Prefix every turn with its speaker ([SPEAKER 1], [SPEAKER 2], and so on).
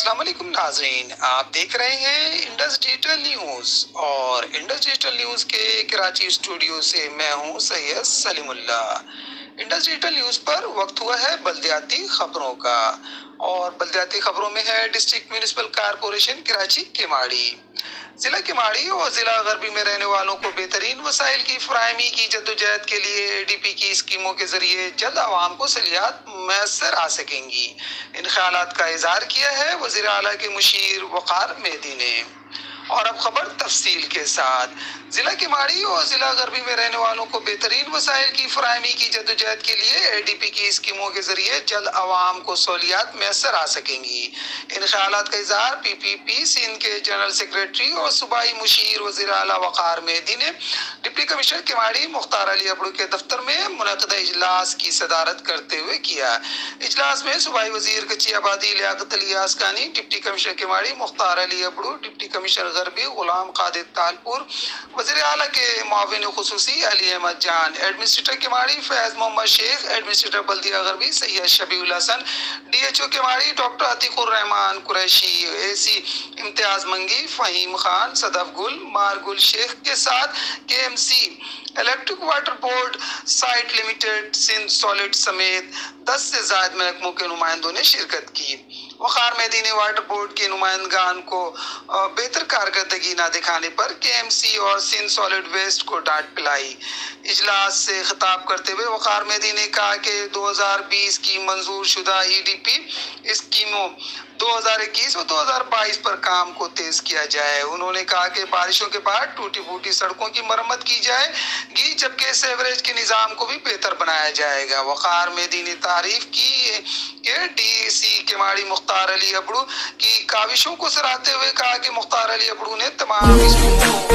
[SPEAKER 1] अस्सलाम वालेकुम नाजरीन, आप देख रहे हैं इंडस डिजिटल न्यूज़ और इंडस डिजिटल न्यूज़ के कराची स्टूडियो से मैं हूं Syed Salimullah. Indus digital news पर वक्त हुआ है बल्दियाती खबरों का और बल्दियाती खबरों में है district municipal corporation Karachi Keamari. जिला केमाड़ी और जिला गरबी में रहने वालों को बेहतरीन वसाइल की फराहमी की जद्दोजहद के लिए एडीपी की स्कीमों के जरिए जल्द आवाम को सहूलियात मैसर आ सकेंगी। इन ख्यालात का इजहार किया है वज़ीर आला के मुशीर वक़ार मेहदी ने। और अब खबर तफसील के साथ। जिला केमाड़ी और जिला गरबी में रहने वालों को बेहतरीन वसाइल की फराहमी की जद्दोजहद के लिए एडीपी की स्कीमों के जरिए जल्द आवाम को सहूलियात मैसर आ सकेंगी। इन ख्यालात का इजहार पीपीपी सिंध के जनरल सेक्रेटरी और सूबाई मुशीर वज़ीर आला वक़ार मेहदी ने डिप्टी कमिश्नर केमाड़ी मुख्तार अली अबड़ू के दफ्तर में मुनक़दा इजलास की सदारत करते हुए किया। इजलास में सूबाई वजीर कच्ची आबादी Liaquat Ali Askani, deputy commissioner Keamari Mukhtar Ali Abro, deputy commissioner गरबी गुलाम कादिर तालपुर, वज़ीर आला के मुआविन खुसूसी अली अहमद जान, एडमिनिस्ट्रेटर केमाड़ी फैज मोहम्मद शेख, एडमिनिस्ट्रेटर बल्दिया गरबी Syed Shabiul Hassan, DHO Keamari doctor Atiqur Rehman Qureshi, AC Imtiaz Mangi, Faheem Khan, Sadaf Gul, Margul Shaikh के साथ KMC, electric water board, SITE limited, Sindh solid समेत 10 से ज्यादा महकमों के नुमाइंदों ने शिरकत की। वक़ार मेहदी ने वाटर बोर्ड के नुमाइंदगान को बेहतर कारकर्दगी न दिखाने पर केएमसी और सिंध सॉलिड वेस्ट को डांट पिलाई। इजलास से खिताब करते हुए वक़ार मेहदी ने कहा कि 2020 की मंजूर शुदा ईडीपी स्कीमों 2021 और 2022 पर काम को तेज किया जाए। उन्होंने कहा कि बारिशों के बाद टूटी फूटी सड़कों की मरम्मत की जाएगी, जबकि सेवरेज के निज़ाम को भी बेहतर बनाया जाएगा। वक़ार मेहदी ने तारीफ की कि डीसी केमाड़ी मुख्तार अली अबड़ू की काविशों को सराहते हुए कहा कि मुख्तार अली अबड़ू ने तमाम स्कूलों को